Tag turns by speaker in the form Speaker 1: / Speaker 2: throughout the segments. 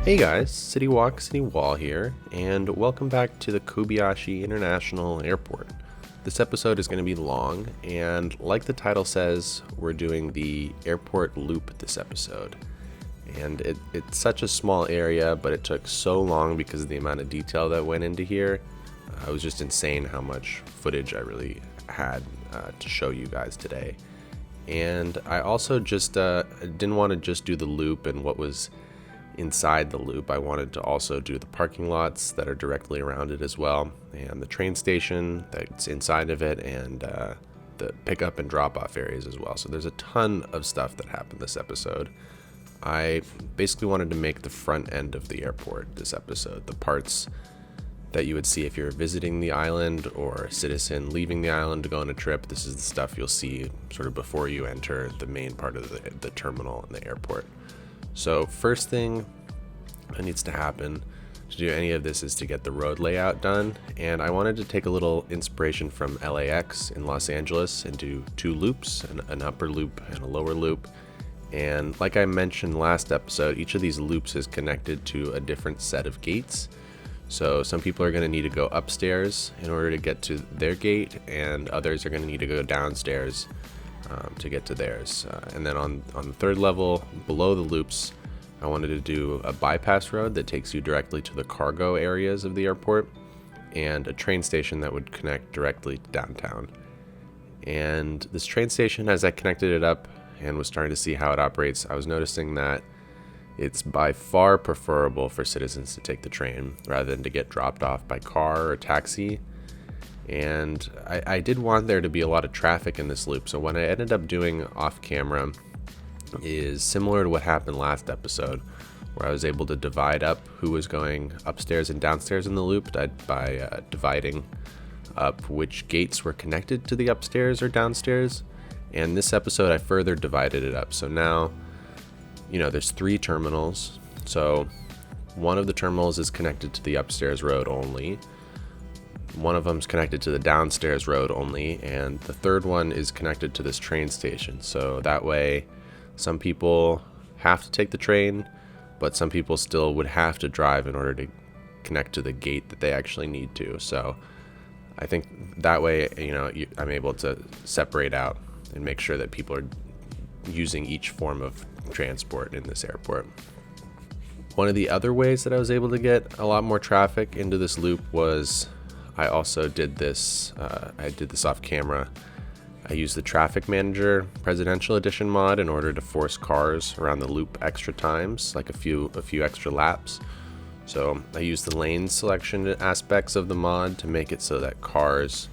Speaker 1: Hey guys, City Walk, City Wall here, and welcome back to the Kobayashi International Airport. This episode is going to be long, and like the title says, we're doing the airport loop this episode. And it's such a small area, but it took so long because of the amount of detail that went into here. It was just insane how much footage I really had to show you guys today. And I also just didn't want to just do the loop and what was inside the loop. I wanted to also do the parking lots that are directly around it as well, and the train station that's inside of it, and the pickup and drop off areas as well. So there's a ton of stuff that happened this episode. I basically wanted to make the front end of the airport this episode, the parts that you would see if you're visiting the island or a citizen leaving the island to go on a trip. This is the stuff you'll see sort of before you enter the main part of the terminal and the airport. So first thing that needs to happen to do any of this is to get the road layout done, and I wanted to take a little inspiration from LAX in Los Angeles and do two loops, an upper loop and a lower loop. And like I mentioned last episode, each of these loops is connected to a different set of gates. So some people are going to need to go upstairs in order to get to their gate, and others are going to need to go downstairs to get to theirs. And then on the third level below the loops, I wanted to do a bypass road that takes you directly to the cargo areas of the airport, and a train station that would connect directly to downtown. And this train station, as I connected it up and was starting to see how it operates, I was noticing that it's by far preferable for citizens to take the train rather than to get dropped off by car or taxi. And I did want there to be a lot of traffic in this loop, so what I ended up doing off camera is similar to what happened last episode, where I was able to divide up who was going upstairs and downstairs in the loop by dividing up which gates were connected to the upstairs or downstairs. And this episode I further divided it up, so now there's three terminals. So one of the terminals is connected to the upstairs road only, one of them is connected to the downstairs road only, and the third one is connected to this train station. So that way some people have to take the train, but some people still would have to drive in order to connect to the gate that they actually need to. So I think that way, I'm able to separate out and make sure that people are using each form of transport in this airport. One of the other ways that I was able to get a lot more traffic into this loop was I also did this. I did this off camera. I used the Traffic Manager Presidential Edition mod in order to force cars around the loop extra times, like a few extra laps. So I used the lane selection aspects of the mod to make it so that cars,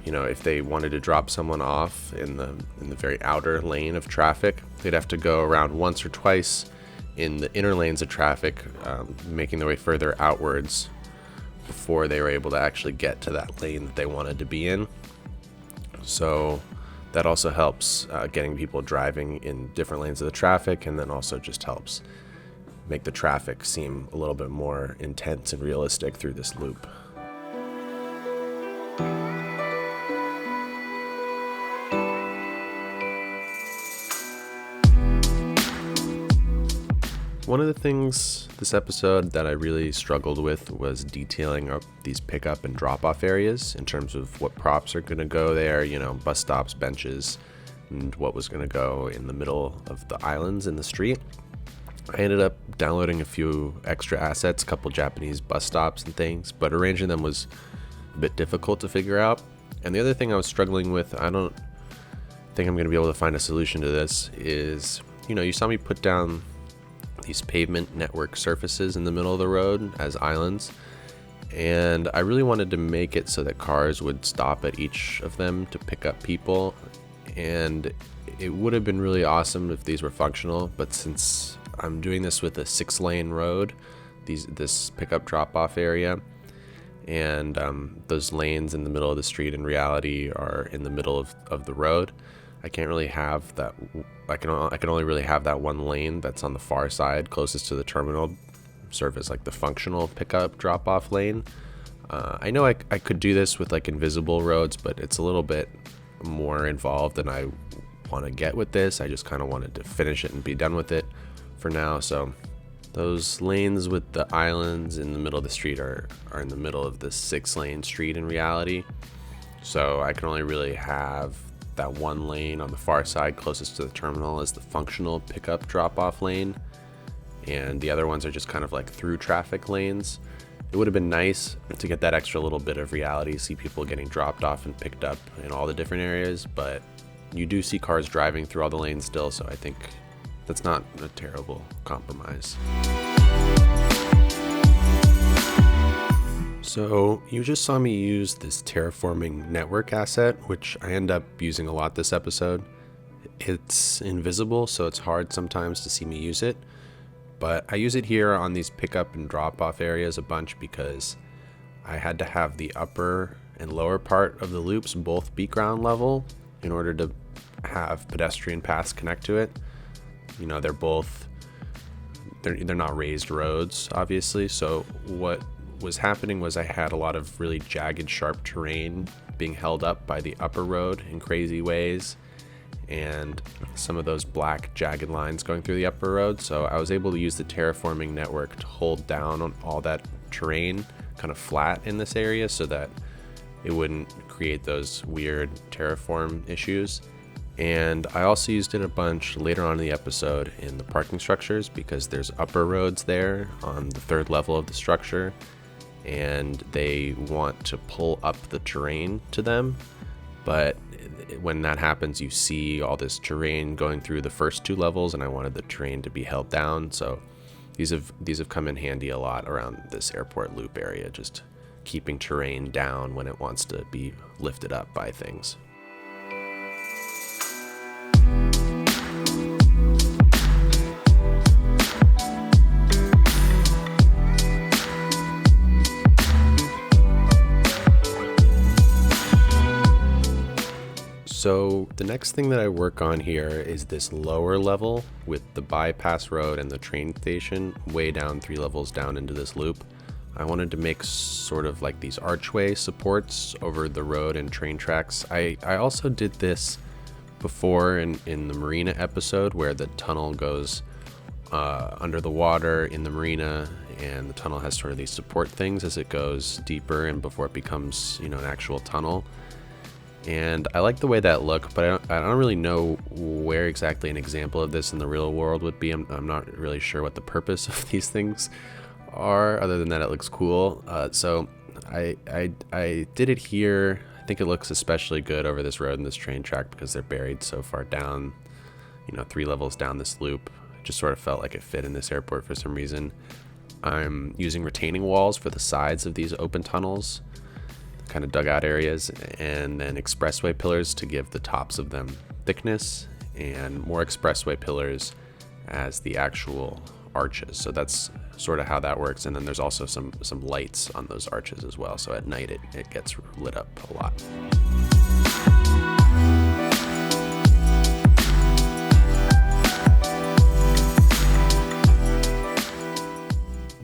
Speaker 1: if they wanted to drop someone off in the very outer lane of traffic, they'd have to go around once or twice in the inner lanes of traffic, making their way further outwards before they were able to actually get to that lane that they wanted to be in. So that also helps getting people driving in different lanes of the traffic, and then also just helps make the traffic seem a little bit more intense and realistic through this loop. One of the things this episode that I really struggled with was detailing up these pickup and drop-off areas in terms of what props are going to go there, bus stops, benches, and what was going to go in the middle of the islands in the street. I ended up downloading a few extra assets, a couple Japanese bus stops and things, but arranging them was a bit difficult to figure out. And the other thing I was struggling with, I don't think I'm going to be able to find a solution to this, is, you saw me put down these pavement network surfaces in the middle of the road as islands, and I really wanted to make it so that cars would stop at each of them to pick up people, and it would have been really awesome if these were functional, but since I'm doing this with a 6-lane road, this pickup drop-off area, and those lanes in the middle of the street in reality are in the middle of the road, I can't really have that. I can only really have that one lane that's on the far side closest to the terminal serve as like the functional pickup drop-off lane. I know I could do this with like invisible roads, but it's a little bit more involved than I want to get with this. I just kind of wanted to finish it and be done with it for now. So Those lanes with the islands in the middle of the street are in the middle of this 6-lane street in reality. So I can only really have that one lane on the far side closest to the terminal as the functional pickup drop-off lane. And the other ones are just kind of like through traffic lanes. It would have been nice to get that extra little bit of reality, see people getting dropped off and picked up in all the different areas, but you do see cars driving through all the lanes still, so I think that's not a terrible compromise. So you just saw me use this Terraforming Network asset, which I end up using a lot this episode. It's invisible, so it's hard sometimes to see me use it, but I use it here on these pickup and drop off areas a bunch because I had to have the upper and lower part of the loops both be ground level in order to have pedestrian paths connect to it. You know, they're not raised roads, obviously. So what was happening was I had a lot of really jagged, sharp terrain being held up by the upper road in crazy ways, and some of those black jagged lines going through the upper road. So I was able to use the Terraforming Network to hold down on all that terrain kind of flat in this area so that it wouldn't create those weird terraform issues. And I also used it a bunch later on in the episode in the parking structures because there's upper roads there on the 3rd level of the structure, and they want to pull up the terrain to them. But when that happens, you see all this terrain going through the first 2 levels, and I wanted the terrain to be held down. So these have come in handy a lot around this airport loop area, just keeping terrain down when it wants to be lifted up by things. So the next thing that I work on here is this lower level with the bypass road and the train station way down 3 levels down into this loop. I wanted to make sort of like these archway supports over the road and train tracks. I also did this before in the marina episode where the tunnel goes under the water in the marina, and the tunnel has sort of these support things as it goes deeper and before it becomes, an actual tunnel. And I like the way that looked, but I don't really know where exactly an example of this in the real world would be. I'm not really sure what the purpose of these things are, other than that it looks cool. So I did it here. I think it looks especially good over this road and this train track because they're buried so far down, 3 levels down this loop. It just sort of felt like it fit in this airport for some reason. I'm using retaining walls for the sides of these open tunnels, kind of dugout areas, and then expressway pillars to give the tops of them thickness, and more expressway pillars as the actual arches. So that's sort of how that works. And then there's also some lights on those arches as well, so at night it gets lit up a lot.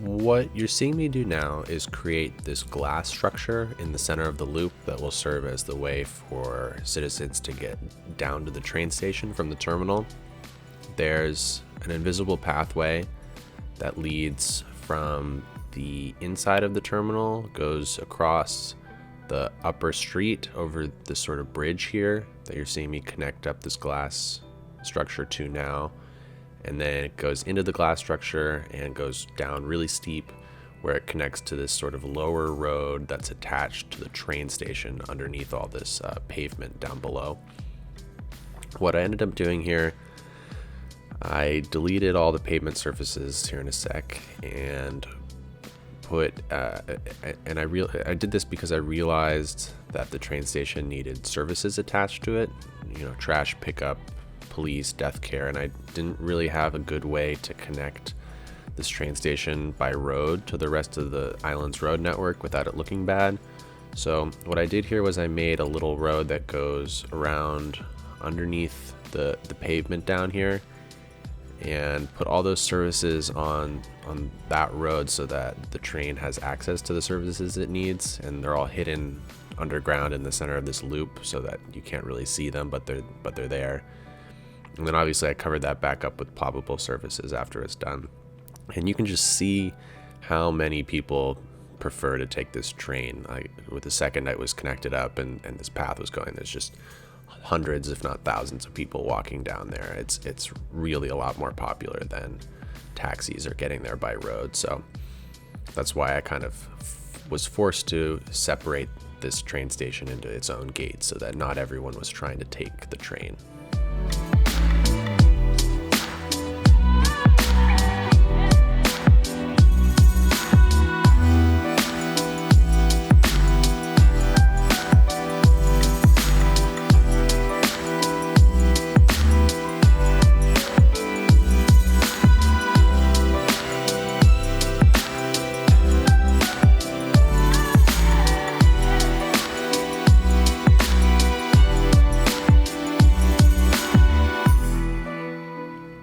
Speaker 1: What you're seeing me do now is create this glass structure in the center of the loop that will serve as the way for citizens to get down to the train station from the terminal. There's an invisible pathway that leads from the inside of the terminal, goes across the upper street over this sort of bridge here that you're seeing me connect up this glass structure to now. And then it goes into the glass structure and goes down really steep where it connects to this sort of lower road that's attached to the train station underneath all this pavement down below. What I ended up doing here, I deleted all the pavement surfaces here in a sec and I did this because I realized that the train station needed services attached to it, trash pickup, police, death care, and I didn't really have a good way to connect this train station by road to the rest of the island's road network without it looking bad. So what I did here was I made a little road that goes around underneath the pavement down here and put all those services on that road so that the train has access to the services it needs, and they're all hidden underground in the center of this loop so that you can't really see them, but they're there. And then obviously I covered that back up with ploppable surfaces after it's done. And you can just see how many people prefer to take this train. With the second it was connected up and this path was going, there's just hundreds, if not thousands, of people walking down there. It's really a lot more popular than taxis or getting there by road. So that's why I kind of was forced to separate this train station into its own gate so that not everyone was trying to take the train.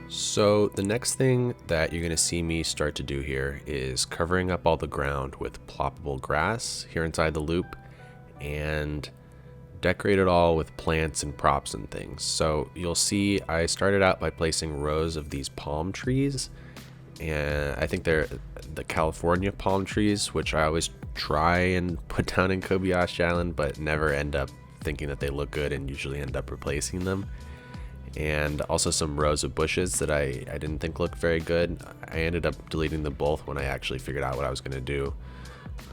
Speaker 1: So the next thing that you're going to see me start to do here is covering up all the ground with ploppable grass here inside the loop and decorate it all with plants and props and things. So you'll see I started out by placing rows of these palm trees, and I think they're the California palm trees, which I always try and put down in Kobayashi Island but never end up thinking that they look good and usually end up replacing them. And also some rows of bushes that I didn't think looked very good. I ended up deleting them both when I actually figured out what I was going to do.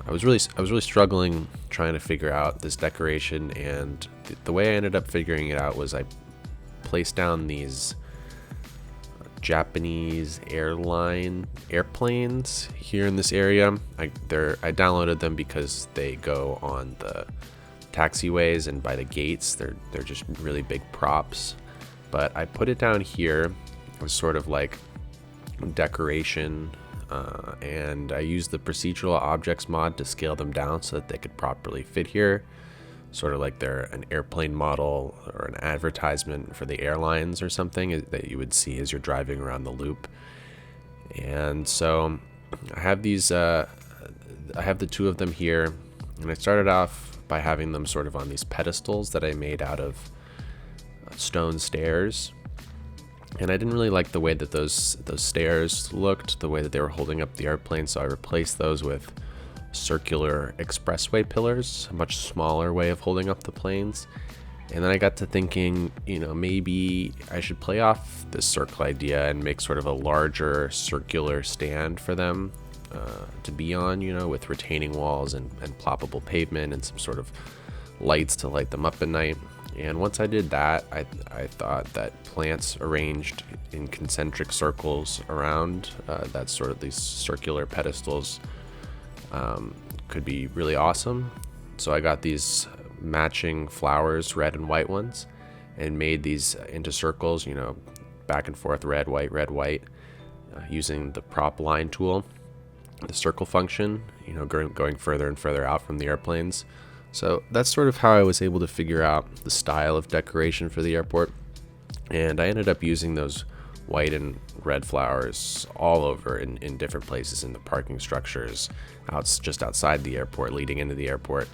Speaker 1: I was really struggling trying to figure out this decoration, and the way I ended up figuring it out was I placed down these Japanese airplanes here in this area. I downloaded them because they go on the taxiways and by the gates. They're just really big props. But I put it down here as sort of like decoration, and I used the procedural objects mod to scale them down so that they could properly fit here, sort of like they're an airplane model or an advertisement for the airlines or something that you would see as you're driving around the loop. And so I have these, I have the two of them here, and I started off by having them sort of on these pedestals that I made out of stone stairs, and I didn't really like the way that those stairs looked, the way that they were holding up the airplane, so I replaced those with circular expressway pillars, a much smaller way of holding up the planes. And then I got to thinking, maybe I should play off this circle idea and make sort of a larger circular stand for them to be on, with retaining walls and ploppable pavement and some sort of lights to light them up at night. And once I did that, I thought that plants arranged in concentric circles around that sort of these circular pedestals could be really awesome. So I got these matching flowers, red and white ones, and made these into circles, back and forth, red, white, using the prop line tool, the circle function, going further and further out from the airplanes. So that's sort of how I was able to figure out the style of decoration for the airport. And I ended up using those white and red flowers all over in different places in the parking structures, just outside the airport, leading into the airport.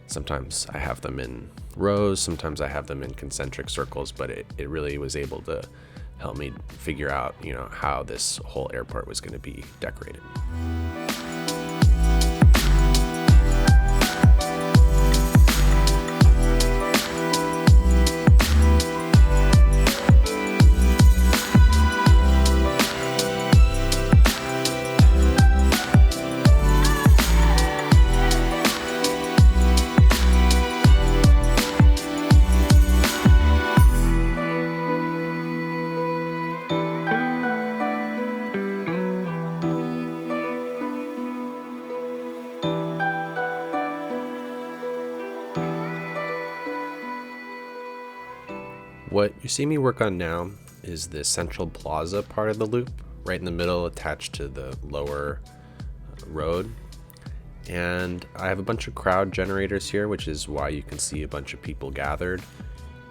Speaker 1: Sometimes I have them in rows, sometimes I have them in concentric circles, but it really was able to help me figure out, how this whole airport was going to be decorated. What you see me work on now is the central plaza part of the loop, right in the middle attached to the lower road. And I have a bunch of crowd generators here, which is why you can see a bunch of people gathered.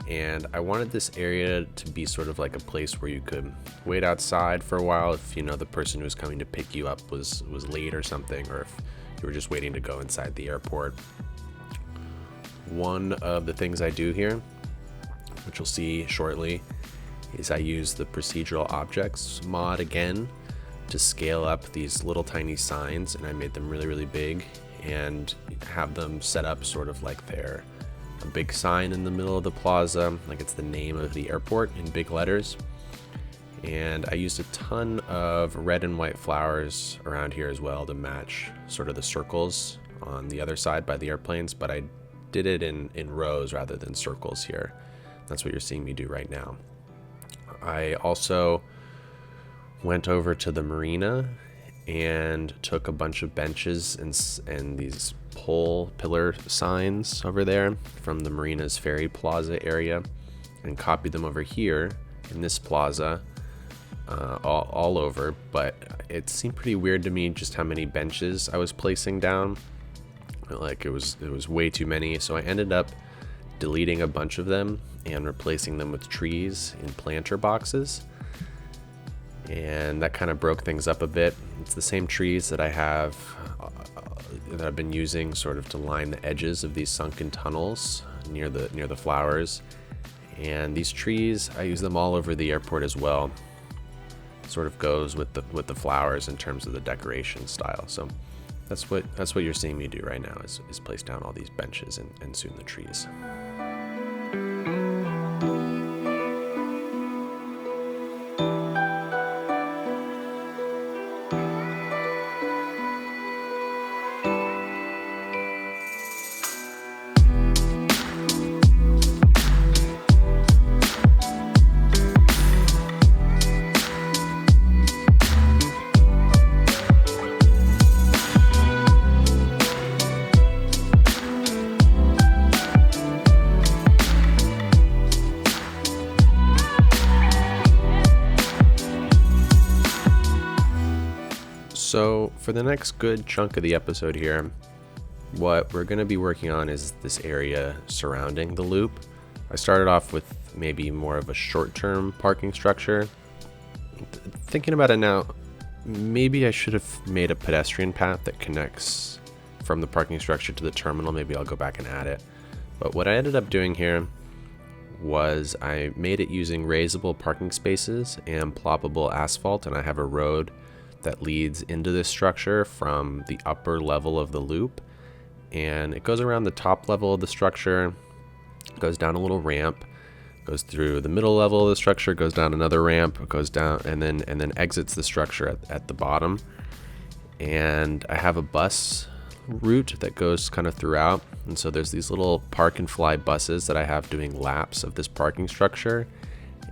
Speaker 1: And I wanted this area to be sort of like a place where you could wait outside for a while if the person who was coming to pick you up was late or something, or if you were just waiting to go inside the airport. One of the things I do here, which you'll see shortly, is I use the procedural objects mod again to scale up these little tiny signs, and I made them really, really big and have them set up sort of like they're a big sign in the middle of the plaza, like it's the name of the airport in big letters. And I used a ton of red and white flowers around here as well to match sort of the circles on the other side by the airplanes, but I did it in rows rather than circles here. That's what you're seeing me do right now. I also went over to the marina and took a bunch of benches and these pillar signs over there from the marina's ferry plaza area and copied them over here in this plaza all over, but it seemed pretty weird to me just how many benches I was placing down. Like it was way too many, so I ended up deleting a bunch of them and replacing them with trees in planter boxes, and that kind of broke things up a bit. It's the same trees that I have that I've been using sort of to line the edges of these sunken tunnels near the flowers, and these trees I use them all over the airport as well. Sort of goes with the flowers in terms of the decoration style. So that's what you're seeing me do right now is place down all these benches and soon the trees. So for the next good chunk of the episode here, what we're going to be working on is this area surrounding the loop. I started off with maybe more of a short-term parking structure. Thinking about it now, maybe I should have made a pedestrian path that connects from the parking structure to the terminal. Maybe I'll go back and add it. But what I ended up doing here was I made it using raisable parking spaces and ploppable asphalt, and I have a road that leads into this structure from the upper level of the loop, and it goes around the top level of the structure, goes down a little ramp, goes through the middle level of the structure, goes down another ramp, goes down, and then exits the structure at the bottom. And I have a bus route that goes kind of throughout, and so there's these little park and fly buses that I have doing laps of this parking structure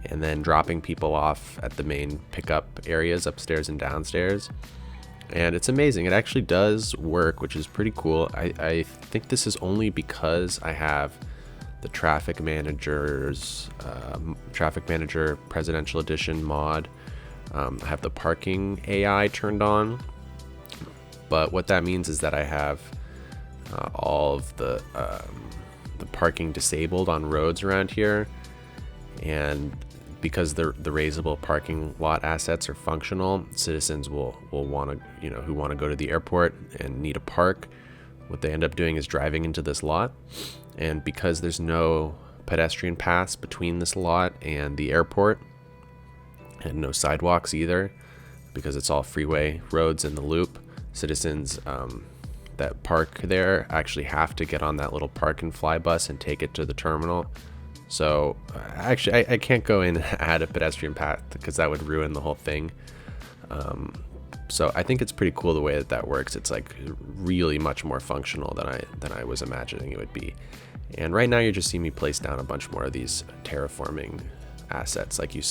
Speaker 1: and then dropping people off at the main pickup areas upstairs and downstairs. And it's amazing. It actually does work, which is pretty cool. I think this is only because I have the Traffic Manager Presidential Edition mod. I have the parking AI turned on. But what that means is that I have all of the parking disabled on roads around here. And because the raisable parking lot assets are functional, citizens will want to, who want to go to the airport and need a park, what they end up doing is driving into this lot. And because there's no pedestrian paths between this lot and the airport, and no sidewalks either, because it's all freeway roads in the loop, citizens that park there actually have to get on that little park and fly bus and take it to the terminal. So actually, I can't go in and add a pedestrian path because that would ruin the whole thing. So I think it's pretty cool the way that works. It's like really much more functional than I was imagining it would be. And right now you're just seeing me place down a bunch more of these terraforming assets like you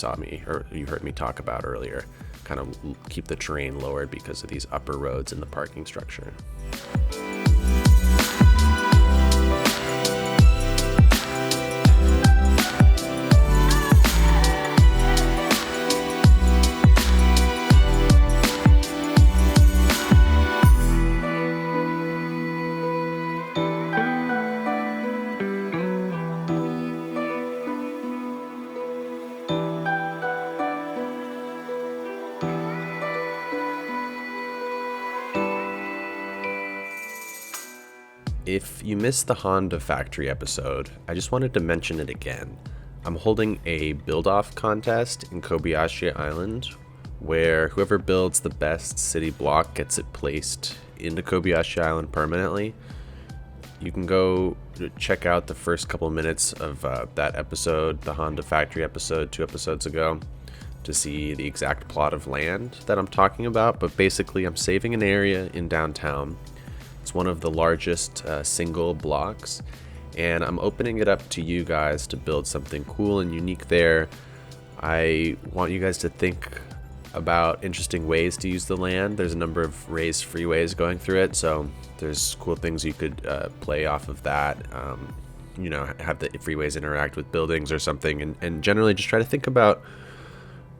Speaker 1: heard me talk about earlier. Kind of keep the terrain lowered because of these upper roads in the parking structure. If you missed the Honda factory episode, I just wanted to mention it again. I'm holding a build-off contest in Kobayashi Island where whoever builds the best city block gets it placed into Kobayashi Island permanently. You can go check out the first couple minutes of that episode, the Honda Factory episode 2 episodes ago, to see the exact plot of land that I'm talking about. But basically, I'm saving an area in downtown. It's one of the largest single blocks, and I'm opening it up to you guys to build something cool and unique there. I want you guys to think about interesting ways to use the land. There's a number of raised freeways going through it, so there's cool things you could play off of that. Have the freeways interact with buildings or something, and generally just try to think about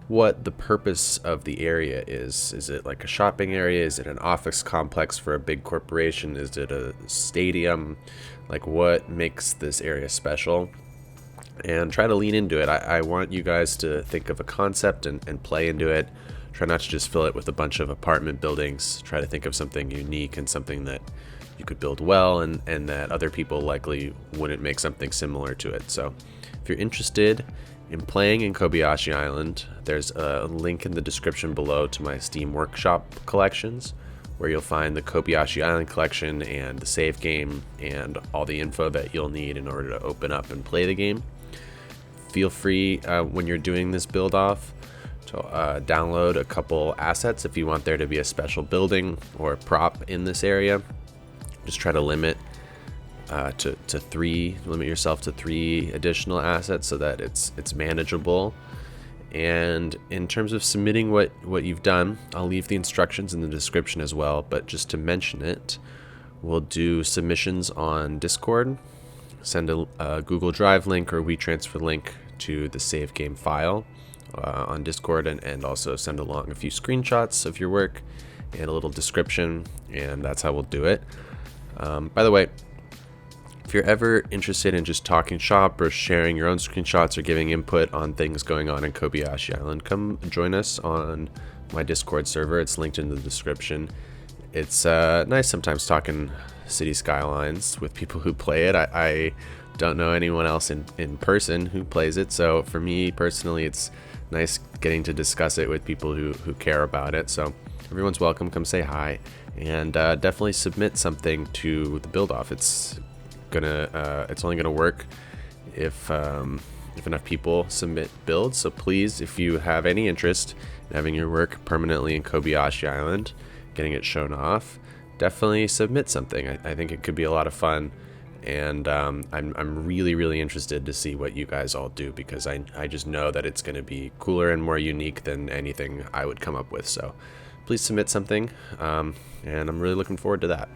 Speaker 1: what the purpose of the area is. Is it like a shopping area? Is it an office complex for a big corporation? Is it a stadium? Like, what makes this area special? And try to lean into it. I want you guys to think of a concept and play into it. Try not to just fill it with a bunch of apartment buildings. Try to think of something unique and something that you could build well, and that other people likely wouldn't make something similar to it. So if you're interested in playing in Kobayashi Island, there's a link in the description below to my Steam Workshop collections, where you'll find the Kobayashi Island Collection and the save game and all the info that you'll need in order to open up and play the game. Feel free when you're doing this build off to download a couple assets if you want there to be a special building or prop in this area. Just try to limit limit yourself to 3 additional assets so that it's manageable. And in terms of submitting what you've done, I'll leave the instructions in the description as well, but just to mention it, we'll do submissions on Discord. Send a Google Drive link or WeTransfer link to the save game file on Discord, and also send along a few screenshots of your work and a little description, and that's how we'll do it. By the way, if you're ever interested in just talking shop or sharing your own screenshots or giving input on things going on in Kobayashi Island, come join us on my Discord server. It's linked in the description. It's nice sometimes talking city skylines with people who play it. I don't know anyone else in person who plays it, so for me personally, it's nice getting to discuss it with people who care about it. So everyone's welcome. Come say hi, and definitely submit something to the build off. It's only gonna work if enough people submit builds. So please, if you have any interest in having your work permanently in Kobayashi Island, getting it shown off, definitely submit something. I think it could be a lot of fun, and I'm really interested to see what you guys all do, because I just know that it's going to be cooler and more unique than anything I would come up with. So please submit something, and I'm really looking forward to that.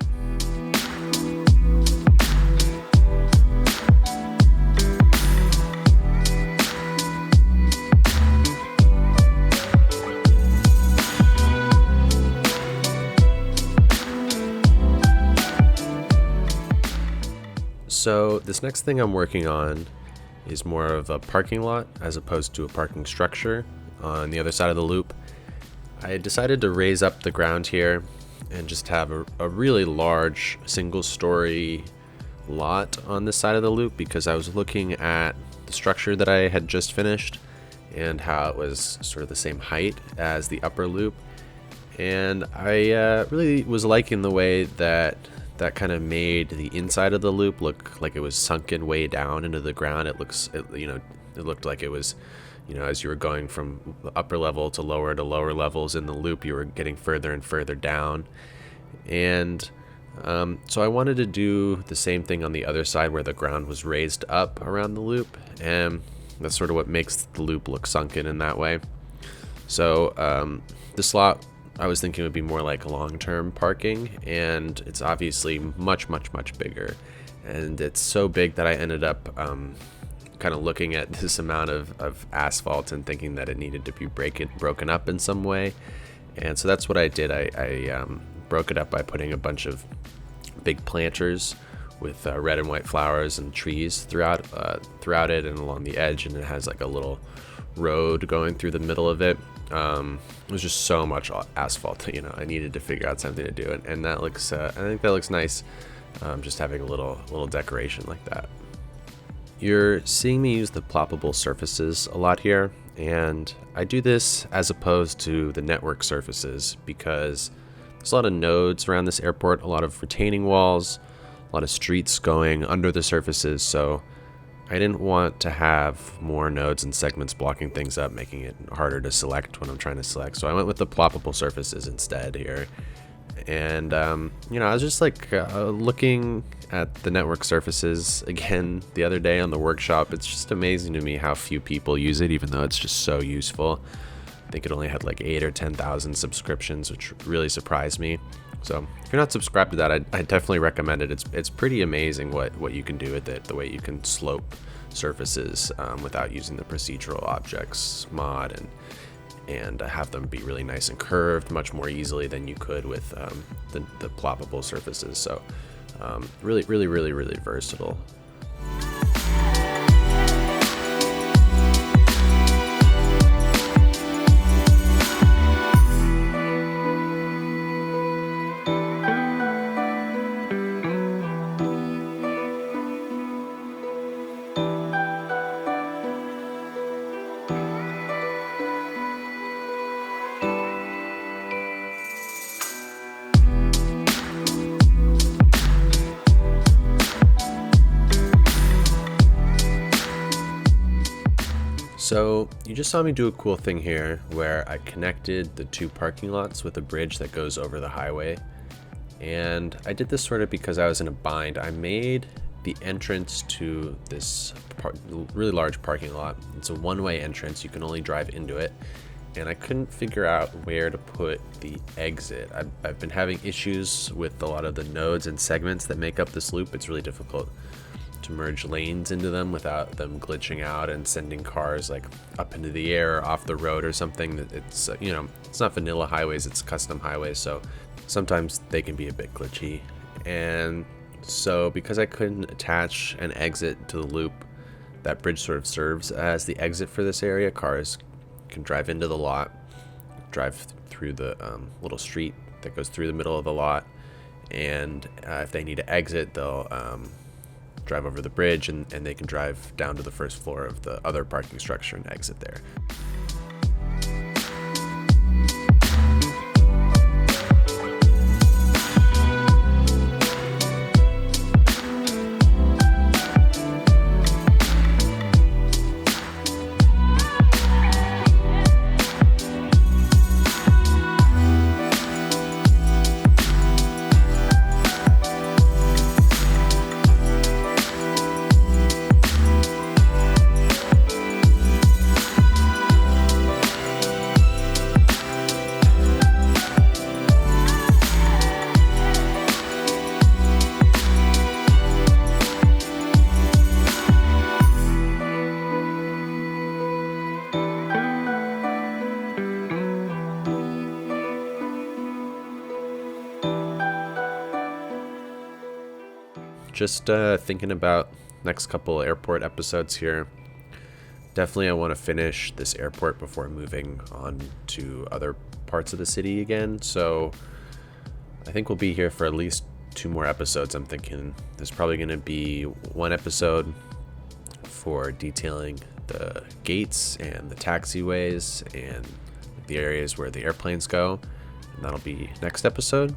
Speaker 1: So this next thing I'm working on is more of a parking lot as opposed to a parking structure on the other side of the loop. I decided to raise up the ground here and just have a really large single-story lot on this side of the loop, because I was looking at the structure that I had just finished and how it was sort of the same height as the upper loop, and I really was liking the way that kind of made the inside of the loop look like it was sunken way down into the ground. It looked like it was, as you were going from the upper level to lower levels in the loop, you were getting further and further down. And so I wanted to do the same thing on the other side where the ground was raised up around the loop, and that's sort of what makes the loop look sunken in that way. So this lot, I was thinking it would be more like long-term parking, and it's obviously much bigger, and it's so big that I ended up kind of looking at this amount of asphalt and thinking that it needed to be broken up in some way. And so that's what I did. I broke it up by putting a bunch of big planters with red and white flowers and trees throughout it and along the edge, and it has like a little road going through the middle of it. It was just so much asphalt, I needed to figure out something to do, and that looks I think that looks nice, just having a little decoration like that. You're seeing me use the ploppable surfaces a lot here, And I do this as opposed to the network surfaces because there's a lot of nodes around this airport, a lot of retaining walls, a lot of streets going under the surfaces, so I didn't want to have more nodes and segments blocking things up, making it harder to select when I'm trying to select. So I went with the ploppable surfaces instead here. And, I was just looking at the network surfaces again the other day on the workshop. It's just amazing to me how few people use it, even though it's just so useful. I think it only had 8 or 10,000 subscriptions, which really surprised me. So if you're not subscribed to that, I definitely recommend it. It's pretty amazing what you can do with it, the way you can slope surfaces without using the procedural objects mod and have them be really nice and curved much more easily than you could with the ploppable surfaces. So really versatile. So you just saw me do a cool thing here where I connected the two parking lots with a bridge that goes over the highway. And I did this sort of because I was in a bind. I made the entrance to this really large parking lot. It's a one-way entrance. You can only drive into it. And I couldn't figure out where to put the exit. I've been having issues with a lot of the nodes and segments that make up this loop. It's really difficult to merge lanes into them without them glitching out and sending cars up into the air or off the road or something. It's it's not vanilla highways, it's custom highways, so sometimes they can be a bit glitchy. And so because I couldn't attach an exit to the loop, that bridge sort of serves as the exit for this area. Cars can drive into the lot, drive through the little street that goes through the middle of the lot, and if they need to exit, they'll drive over the bridge and they can drive down to the first floor of the other parking structure and exit there. Just thinking about next couple airport episodes here. Definitely I want to finish this airport before moving on to other parts of the city again. So I think we'll be here for at least 2 more episodes. I'm thinking there's probably going to be 1 episode for detailing the gates and the taxiways and the areas where the airplanes go. And that'll be next episode.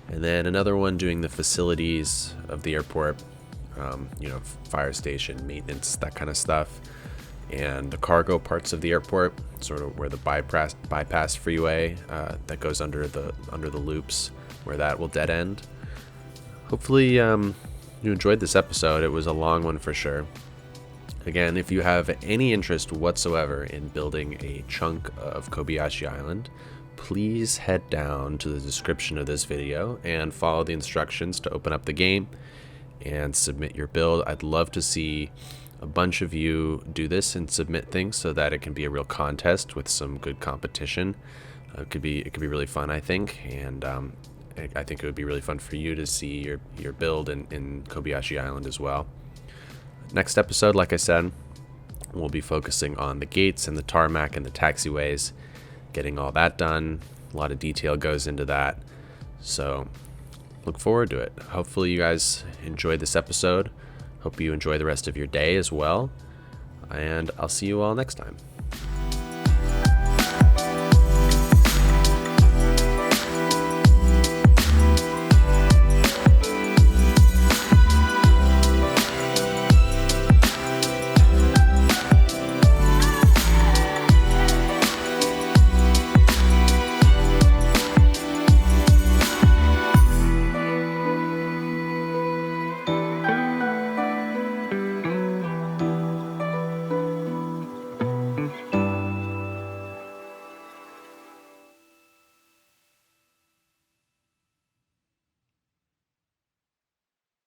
Speaker 1: And then another one doing the facilities of the airport, fire station, maintenance, that kind of stuff. And the cargo parts of the airport, sort of where the bypass freeway that goes under the loops, where that will dead end. Hopefully you enjoyed this episode. It was a long one for sure. Again, if you have any interest whatsoever in building a chunk of Kobayashi Island, please head down to the description of this video and follow the instructions to open up the game and submit your build. I'd love to see a bunch of you do this and submit things so that it can be a real contest with some good competition. It could be really fun, I think, and I think it would be really fun for you to see your build in Kobayashi Island as well. Next episode, like I said, we'll be focusing on the gates and the tarmac and the taxiways, getting all that done. A lot of detail goes into that, so look forward to it. Hopefully you guys enjoyed this episode. Hope you enjoy the rest of your day as well, and I'll see you all next time.